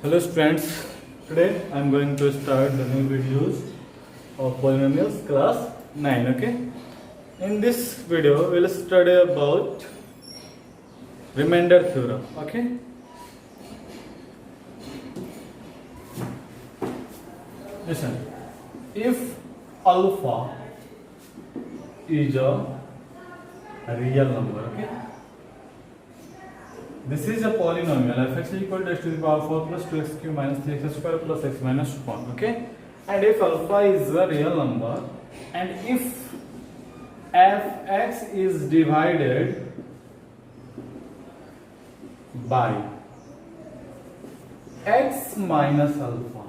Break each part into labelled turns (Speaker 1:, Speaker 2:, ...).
Speaker 1: Hello students, today I am going to start the new videos of polynomials class 9. Okay, in this video we will study about remainder theorem. Okay, listen, if alpha is a real number, okay, this is a polynomial fx is equal to x to the power 4 plus 2x cube minus 3x square plus x minus 1. Okay, and if alpha is a real number and if fx is divided by x minus alpha,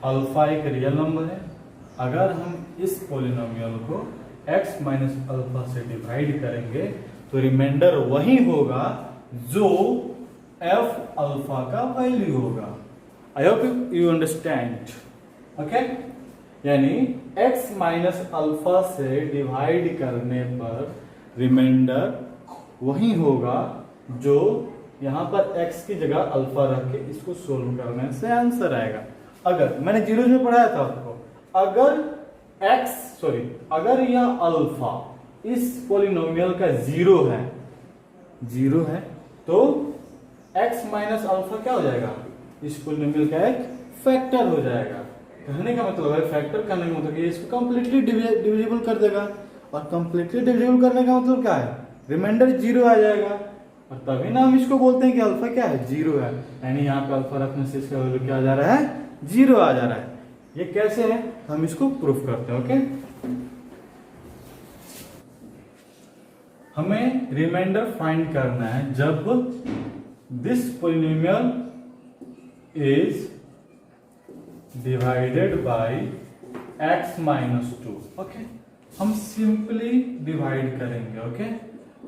Speaker 1: alpha एक real number है। अगर हम इस polynomial को x minus alpha से divide करेंगे तो reminder वही होगा जो f अल्फा का वैल्यू होगा। I hope you understand. Okay, यानी x माइनस अल्फा से डिवाइड करने पर रिमाइंडर वही होगा जो यहां पर x की जगह अल्फा रख के इसको सोल्व करने से आंसर आएगा। अगर मैंने जीरो में पढ़ाया था आपको, अगर यह अल्फा इस पोलिनोमियल का जीरो है तो x माइनस अल्फा क्या हो जाएगा, इस पोलिनोमियल का एक फैक्टर हो जाएगा। कहने का मतलब है, फैक्टर करने का मतलब ये इसको कंप्लीटली डिविजिबल कर देगा, और कंप्लीटली डिविजिबल करने का मतलब क्या है, रिमाइंडर जीरो आ जाएगा, और तभी ना हम इसको बोलते हैं कि अल्फा क्या है, जीरो है। यानी यहाँ पे अल्फा रखने से इसका वैल्यू क्या आ जा रहा है, जीरो आ जा रहा है। ये कैसे है, हम इसको प्रूफ करते हैं। ओके, हमें रिमाइंडर फाइंड करना है जब this polynomial is divided by x minus 2। Okay, हम सिंपली डिवाइड करेंगे। Okay,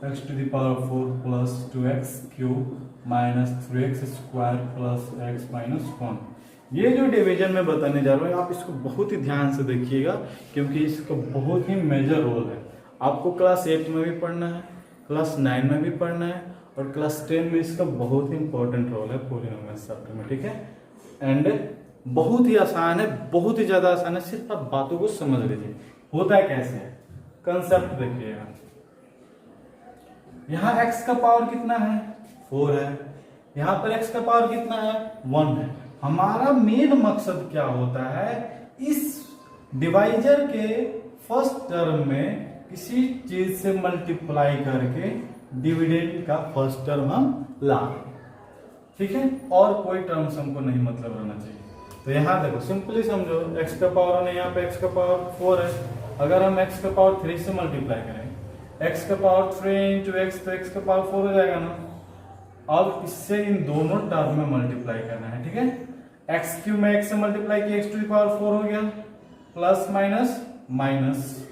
Speaker 1: x to the power 4 plus 2x cube minus 3x square plus x minus 1। ये जो डिवीजन में बताने जा रहा हूँ आप इसको बहुत ही ध्यान से देखिएगा, क्योंकि इसका बहुत ही मेजर रोल है। आपको क्लास 8 में भी पढ़ना है, क्लास 9 में भी पढ़ना है, और क्लास 10 में इसका बहुत ही इंपॉर्टेंट रोल है पोलिनोमियल चैप्टर में। ठीक है, एंड बहुत ही आसान है, बहुत ही ज्यादा आसान है, सिर्फ आप बातों को समझ लीजिए। होता है कैसे है, कंसेप्ट देखिएगा। यहाँ x का पावर कितना है, 4 है, यहाँ पर x का पावर कितना है, 1 है। हमारा मेन मकसद क्या होता है, इस डिवाइजर के फर्स्ट टर्म में किसी चीज से मल्टीप्लाई करके डिविडेंड का फर्स्ट टर्म हम ला, ठीक है, और कोई टर्म्स हमको नहीं मतलब रहना चाहिए। तो यहाँ देखो सिंपली समझो, x का पावर है, यहाँ पे x का पावर 4 है। अगर हम x का पावर 3 से मल्टीप्लाई करें, x का पावर 3 इंटू x, तो x का पावर 4 हो जाएगा ना। अब इससे इन दोनों टर्म में मल्टीप्लाई करना है। ठीक है, x क्यूब में x से मल्टीप्लाई किया, x टू द पावर 4 हो गया, प्लस माइनस माइनस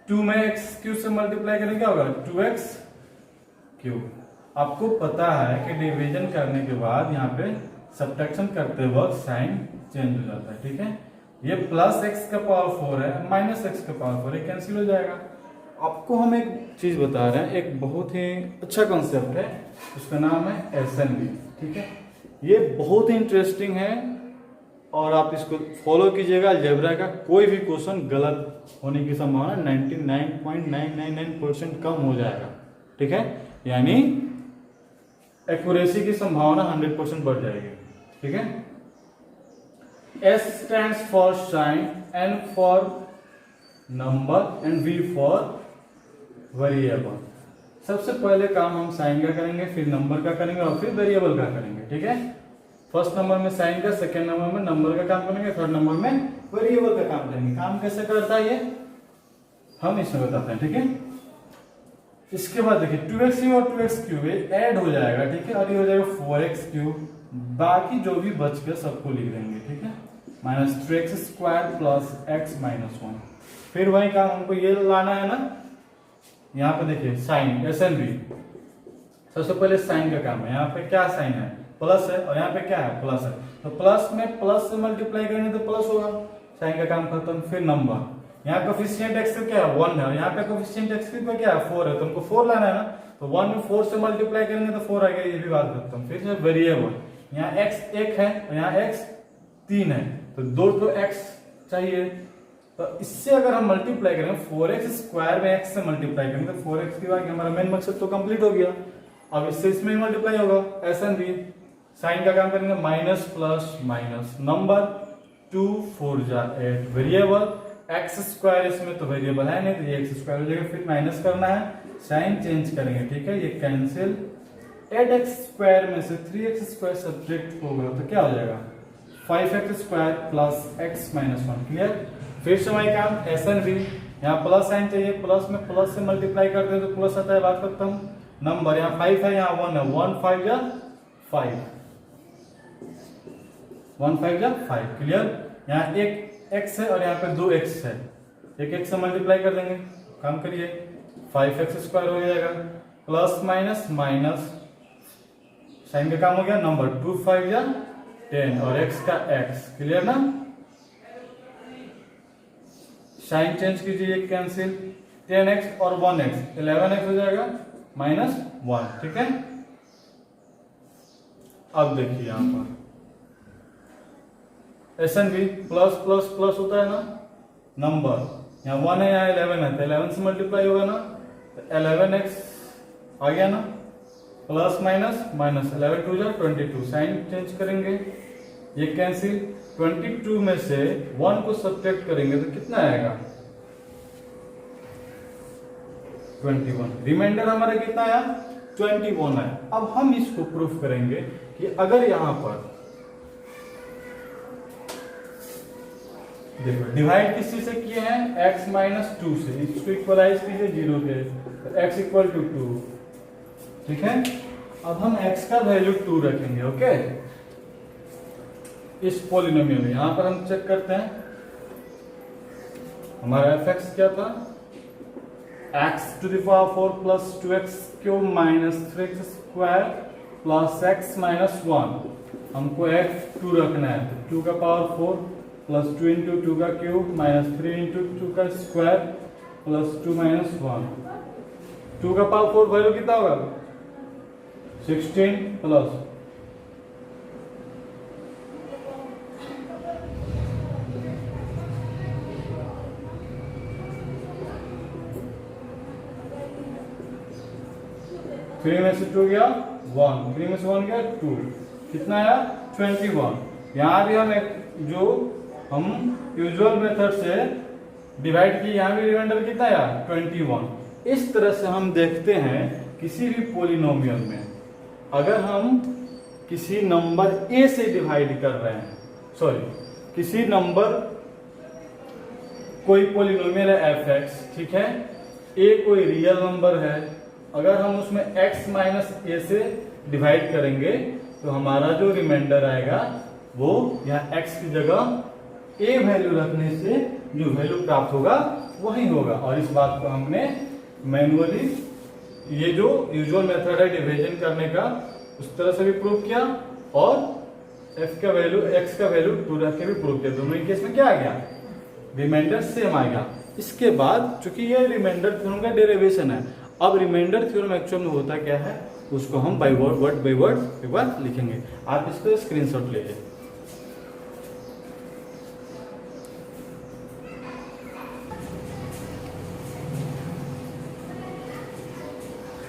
Speaker 1: 2 में x क्यूब से मल्टीप्लाई करें क्या होगा, 2x क्यूब। आपको पता है कि डिवीजन करने के बाद यहाँ पे सब्ट्रैक्शन करते वक्त साइन चेंज हो जाता है। ठीक है, ये प्लस x का पावर 4 है, माइनस x का पावर 4 है, कैंसिल हो जाएगा। आपको हम एक चीज बता रहे हैं, एक बहुत ही अच्छा कॉन्सेप्ट है, उसका नाम है SNV। ठीक है, ये बहुत ही इंटरेस्टिंग है और आप इसको फॉलो कीजिएगा। अलजेब्रा का कोई भी क्वेश्चन गलत होने की संभावना 99.999% कम हो जाएगा। ठीक है, यानी एक्यूरेसी की संभावना 100% बढ़ जाएगी। ठीक है, S stands for sign, N for number and V for variable। सबसे पहले काम हम साइन का करेंगे, फिर नंबर का करेंगे और फिर वेरिएबल का करेंगे। ठीक है, फर्स्ट नंबर में साइन का, सेकंड नंबर में नंबर का काम करेंगे, थर्ड नंबर में वेरिएबल का काम करेंगे। काम कैसे करता है ये हम इसमें बताते हैं। ठीक है, इसके बाद देखिए 2x और 2x क्यूब ऐड हो जाएगा। ठीक है, और ये हो जाएगा 4x क्यूब। बाकी जो भी बच गया सबको लिख देंगे। ठीक है, minus 3x square plus x minus 1। फिर वही काम हमको ये लाना है ना, यहाँ पे देखिए साइन SNV। सबसे पहले साइन का काम है, यहाँ पे क्या साइन है, प्लस है, और यहाँ पे क्या है, प्लस है। तो प्लस में प्लस से मल्टीप्लाई करेंगे तो प्लस होगा, साइन का काम खत्म। फिर नंबर, यहाँ कोफिशिएंट x का क्या है 1 है और यहाँ पे कोफिशिएंट x का क्या है 4 है, तो हमको 4 लाना है ना, तो 1 में 4 से मल्टीप्लाई करेंगे तो 4 आएगा, ये भी बात करता हूँ। फिर से वेरिएबल, यहाँ x 1 है और यहाँ x 3 है, तो 2 तो x चाहिए, तो इससे अगर हम मल्टीप्लाई करेंगे 4x स्क्वायर में x से मल्टीप्लाई करेंगे तो 4x की बात, हमारा मेन मकसद तो कंप्लीट हो गया। अब इससे इसमें मल्टीप्लाई होगा, ऐसा भी साइन का काम करेंगे, माइनस प्लस माइनस, नंबर 2 4 जा 8, वेरिएबल एक्स स्क्वायर, इसमें तो वेरिएबल है नहीं तो ये एक्स स्क्वायर हो जाएगा, फिर माइनस करना है, साइन चेंज करेंगे, ठीक है, ये कैंसिल, 8x स्क्वायर में से 3x स्क्वायर सब्ट्रैक्ट होगा तो क्या हो जाएगा 5x square plus x minus 1, clear. फिर से वही काम, एसन भी, यहाँ प्लस साइन चाहिए, प्लस में प्लस से मल्टीप्लाई करते हैं तो प्लस आता है, बात करता हूँ, नंबर यहाँ 5 है, यहाँ 1 है, 1 5 या 5, 1 5 या 5, क्लियर। यहाँ एक x है और यहाँ पे 2x है, एक x से मल्टीप्लाई कर देंगे, काम करिए, 5x स्क्वायर हो जाएगा, प्लस माइनस माइनस, साइन का काम हो गया, नंबर 2 5 या 10 और x का x, क्लियर ना। साइन चेंज कीजिए, कैंसिल, 10x और 1x 11x हो जाएगा माइनस 1, ठीक है। अब देखिए यहां पर एसन भी प्लस प्लस प्लस होता है ना, नंबर यहाँ 1 है यहाँ 11 है, तो 11 से मल्टीप्लाई होगा ना, तो 11x आ गया ना, प्लस माइनस माइनस, 11 2 जा 22, साइन चेंज करेंगे, ये कैंसिल, 22 में से 1 को सब्ट्रैक्ट करेंगे तो कितना आएगा 21, रिमाइंडर हमारा कितना आया 21 है। अब हम इसको प्रूफ करेंगे कि अगर यहां पर देखो डिवाइड किस चीज से किए हैं, x माइनस 2 से, इसको इक्वलाइज कीजिए 0 के, तो x इक्वल टू 2, ठीक है। अब हम x का वैल्यू 2 रखेंगे, ओके, इस पॉलिनोमियल में। यहां पर हम चेक करते हैं हमारा fx क्या था, x to the power 4 plus 2x cube minus 3x square plus x minus 1, हमको x 2 रखना है, तो 2 का पावर 4 प्लस 2 इंटू 2 का क्यूब माइनस 3 इंटू 2 का स्क्वायर प्लस 2 माइनस 1, 2 का पावर 4 वैल्यू कितना होगा 16 प्लस 3 में से 2 गया 1, 3 में से 1 गया 2, कितना आया 21। यहाँ भी हम एक जो हम यूजुअल मेथड से डिवाइड की, यहाँ भी रिमाइंडर कितना आया 21। इस तरह से हम देखते हैं किसी भी पॉलिनोमियल में अगर हम किसी नंबर a से डिवाइड कर रहे हैं, सॉरी किसी नंबर, कोई पॉलिनोमियल है fx, ठीक है, a कोई रियल नंबर है, अगर हम उसमें x माइनस a से डिवाइड करेंगे तो हमारा जो रिमाइंडर आएगा वो यहाँ x की जगह a वैल्यू रखने से जो वैल्यू प्राप्त होगा वही होगा। और इस बात को हमने मैनुअली, ये जो यूजुअल मेथड है डिवीजन करने का, उस तरह से भी प्रूव किया और f का वैल्यू x का वैल्यू 2 रख के भी प्रूव किया। दोनों ही केस में क्या आ गया, रिमाइंडर सेम आ गया। इसके बाद चूंकि ये रिमाइंडर थ्योरम का डेरिवेशन है, अब रिमाइंडर थ्योरम एक्चुअल में होता क्या है उसको हम बाय वर्ड बाय वर्ड एक बार लिखेंगे। आप इसको स्क्रीनशॉट ले लीजिए।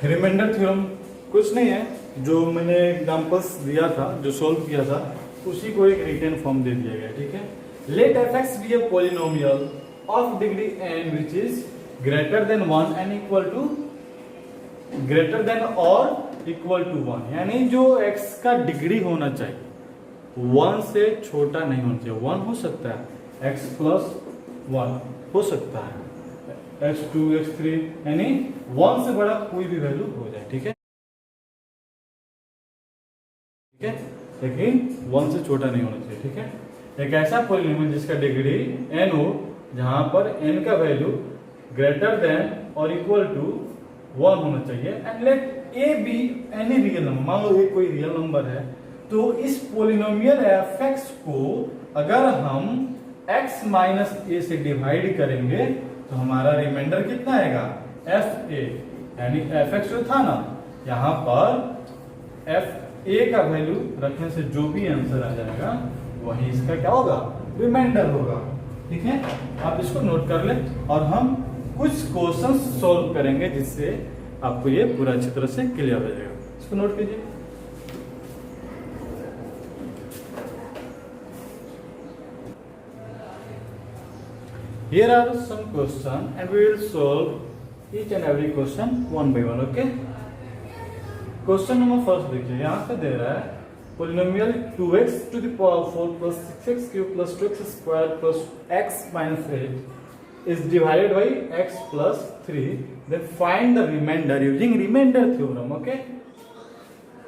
Speaker 1: रिमाइंडर थ्योरम कुछ नहीं है, जो मैंने एग्जांपल्स दिया था, जो सॉल्व किया था, उसी को एक रिटन फॉर्म दे दिया गया, ठीक है। Let fx be a polynomial of degree n which is greater than 1 and equal to greater than और इक्वल टू 1, यानी जो x का डिग्री होना चाहिए 1 से छोटा नहीं होना चाहिए। 1 हो सकता है, x प्लस 1 हो सकता है, x2 x3, यानी 1 से बड़ा कोई भी वैल्यू हो जाए, ठीक है, ठीक है, लेकिन 1 से छोटा नहीं होना चाहिए, ठीक है। एक ऐसा पॉलिनोमियल जिसका डिग्री n हो, जहां पर n का वैल्यू ग्रेटर देन और इक्वल टू 1 होना चाहिए, and let a be any real number. मान लो a कोई रियल नंबर है, तो इस पॉलिनोमियल fx को अगर हम x माइनस ए से डिवाइड करेंगे तो हमारा रिमाइंडर कितना आएगा, एफ ए, यानी एफ एक्स जो था ना, यहाँ पर एफ ए का वैल्यू रखने से जो भी आंसर आ जाएगा वही इसका क्या होगा, रिमाइंडर होगा। ठीक है, आप इसको नोट कर ले और हम कुछ क्वेश्चन सॉल्व करेंगे जिससे आपको ये पूरा अच्छी तरह से क्लियर हो जाएगा। इसको नोट कीजिए। Here are some questions and we will solve each and every question one by one. Okay? Question number first देखिए, यहाँ पे दे रहा है polynomial 2x to the power 4 plus 6x cube plus 2x square plus x minus 8 is divided by x plus 3. Then find the remainder using remainder theorem. Okay?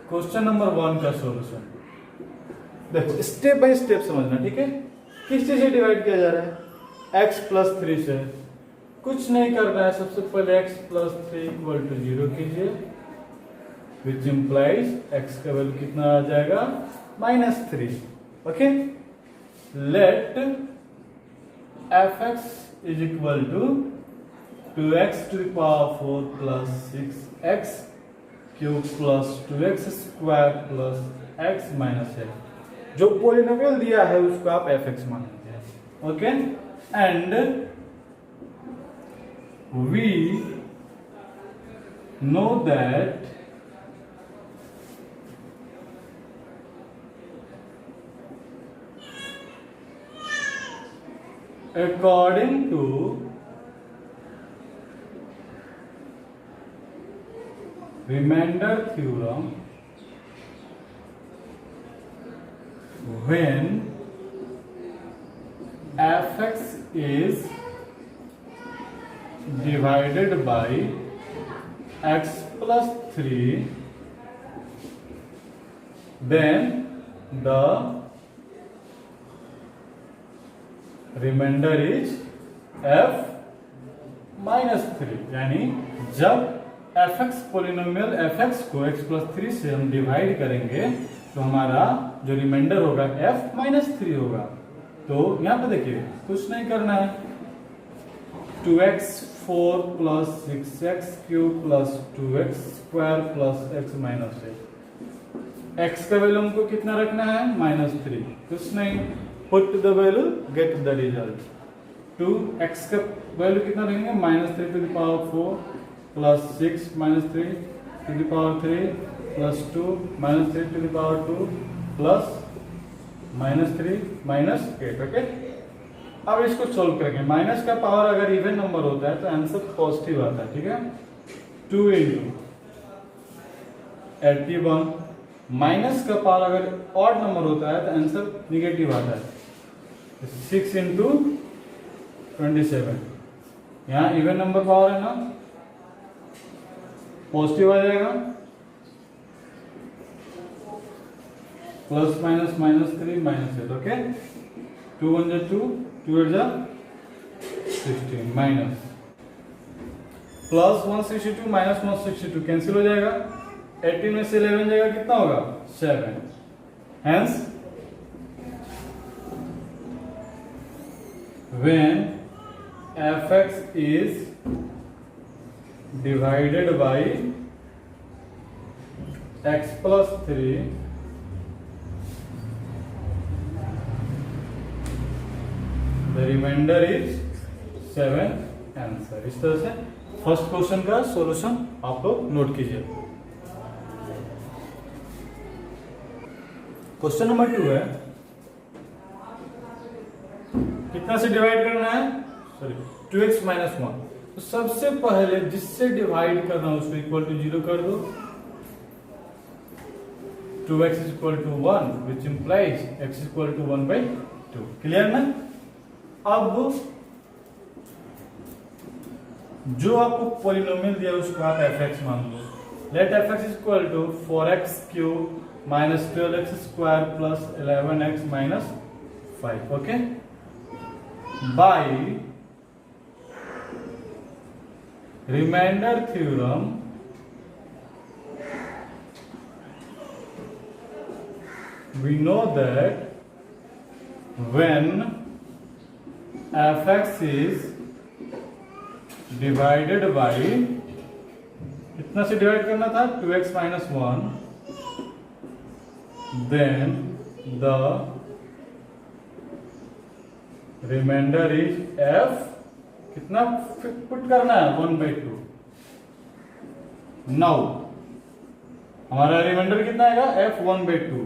Speaker 1: Question number 1 का solution देखो, step by step समझना। ठीक है, किस चीज से divide किया जा रहा है, x प्लस 3 से। कुछ नहीं करना है, सबसे पहले x प्लस 3 इक्वल टू 0 कीजिए, विच इंप्लाइज x का वैल्यू कितना आ जाएगा, -3। Okay, let f x is equal to 2x to the power 4 plus 6x cube plus 2x square plus x minus 8। जो पोलिनोमियल दिया है उसको आप एफ एक्स मान लीजिए। Okay, and we know that according to remainder theorem, when fx is divided by x plus 3, then the remainder is f minus 3। यानी जब fx polynomial fx को x plus 3 से हम डिवाइड करेंगे तो हमारा जो रिमाइंडर होगा f minus 3 होगा। तो यहाँ पे देखिए, कुछ नहीं करना है, 2x 4 plus 6x cube plus 2x square plus x minus 8। x का वैल्यू हमको कितना रखना है, -3। कुछ नहीं, put the value get the result. 2x का वैल्यू कितना रखेंगे, -3 to the power 4 plus 6 -3 to the power 3 plus 2 -3 to the power 2 plus -3 -8। Okay, अब इसको सोल्व करेंगे। माइनस का पावर अगर इवन नंबर होता है तो आंसर पॉजिटिव आता है। ठीक है, 2 × 81। माइनस का पावर अगर ऑड नंबर होता है तो आंसर निगेटिव आता है, 6 × 27। यहाँ इवन नंबर पावर है ना, पॉजिटिव आ जाएगा, plus minus -3 -8। Okay, 2 × 2 2 × 16 minus plus 162 minus 162 cancel हो जाएगा। 18 में से 11 जाएगा, कितना होगा, 7। Hence when fx is divided by x plus 3, the remainder is 7 answer. इस तरह से फर्स्ट क्वेश्चन का सॉल्यूशन आप लोग नोट कीजिए। क्वेश्चन नंबर 2 है, कितना से डिवाइड करना है, सॉरी 2x - 1। तो सबसे पहले जिससे डिवाइड करना उसको इक्वल टू 0 कर दो। 2x = 1 विच इंप्लाइज x = 1/2। क्लियर ना। अब जो आपको पॉलिनोमियल दिया उसको आप fx मान लो। लेट fx = 4x³ - 12x² + 11x - 5। Okay, by remainder theorem we know that when fx is divided by, कितना से डिवाइड करना था, 2x minus 1, then the remainder is f, कितना पुट करना है, 1/2। नाउ हमारा रिमाइंडर कितना आएगा, f 1/2।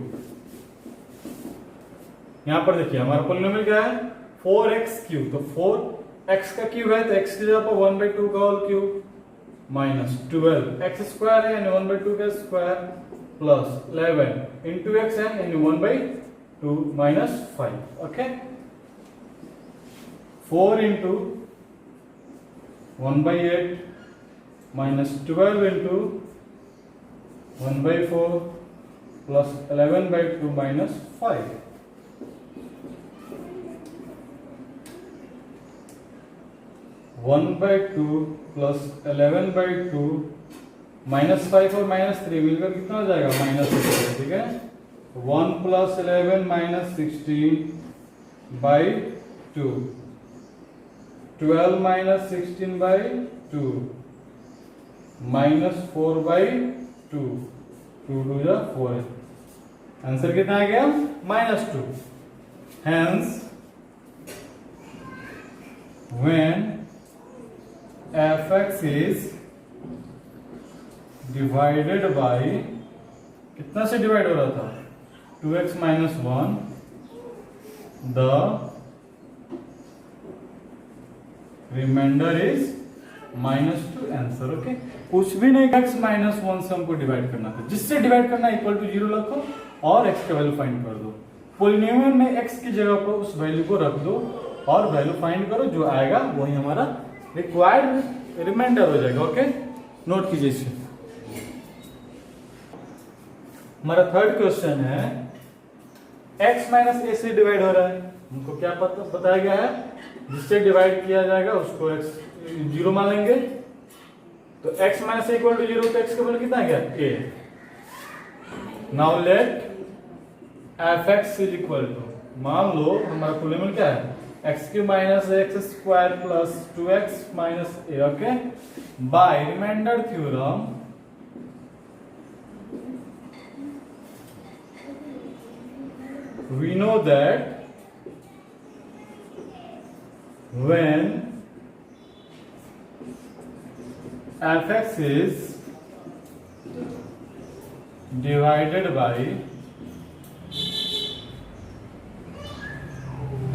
Speaker 1: यहां पर देखिए हमारा पॉलिनोमियल क्या है, 4x क्यूब, तो 4x का क्यूब है तो x की जगह पर 1/2 का whole cube minus 12x square है यानी 1/2 का स्क्वायर प्लस 11 इंटू x है यानी 1/2 minus 5। Okay, 4 into 1/8 minus 12 into 1/4 plus 11/2 minus 5। 1/2 plus 11/2 minus 5 और माइनस 3 मिलकर कितना हो जाएगा, -16। ठीक है, 1 प्लस 11 माइनस 16/2, 12 माइनस 16/2 माइनस 4/2, 2 2 जा 4 है, आंसर कितना आ गया, -2। Hence when fx is divided by, कितना से डिवाइड हो रहा था, 2x minus 1, the remainder is -2। Answer okay, कुछ भी नहीं, x minus 1 से हमको डिवाइड करना था, जिससे डिवाइड करना इक्वल टू 0 रखो और x का वैल्यू फाइंड कर दो। पॉलिनोमियल में x की जगह पर उस वैल्यू को रख दो और वैल्यू फाइंड करो, जो आएगा वही हमारा रिक्वायर्ड रिमाइंडर हो जाएगा। ओके, नोट कीजिए इसे। हमारा थर्ड क्वेश्चन है, x माइनस ए से डिवाइड हो रहा है, हमको क्या पता बताया गया है, जिससे डिवाइड किया जाएगा उसको x 0 मान लेंगे, तो x minus a equal to 0, तो x का वैल्यू कितना आ गया, a। Now let fx is equal to, मान लो हमारा पॉलिनोमियल क्या है, x³ minus x square plus 2x minus a। Okay, by remainder theorem we know that when fx is divided by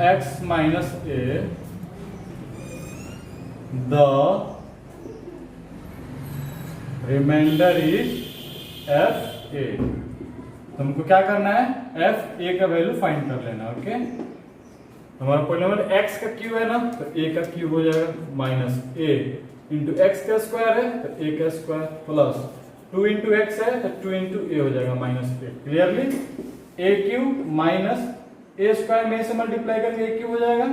Speaker 1: x minus a, the remainder is f a। तुमको क्या करना है, f a का value find कर लेना। Okay, हमारा polynomial x का cube है ना, तो a का क्यूब हो जाएगा माइनस a इंटू x का स्क्वायर है तो a का स्क्वायर प्लस 2 इंटू x है तो 2 इंटू a हो जाएगा minus a। Clearly a cube minus a square में से मल्टीप्लाई करके a क्यूब हो जाएगा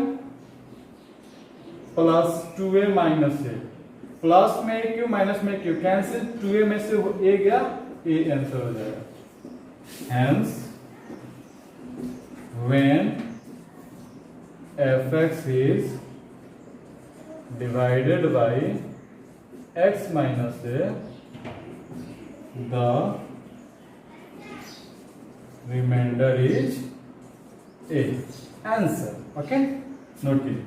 Speaker 1: plus 2a minus a, plus में a क्यूब माइनस में क्यूब कैंसिल, 2a में से a गया, a आंसर हो जाएगा। Hence when fx is divided by x minus a, the remainder is a। Answer। Okay, note it।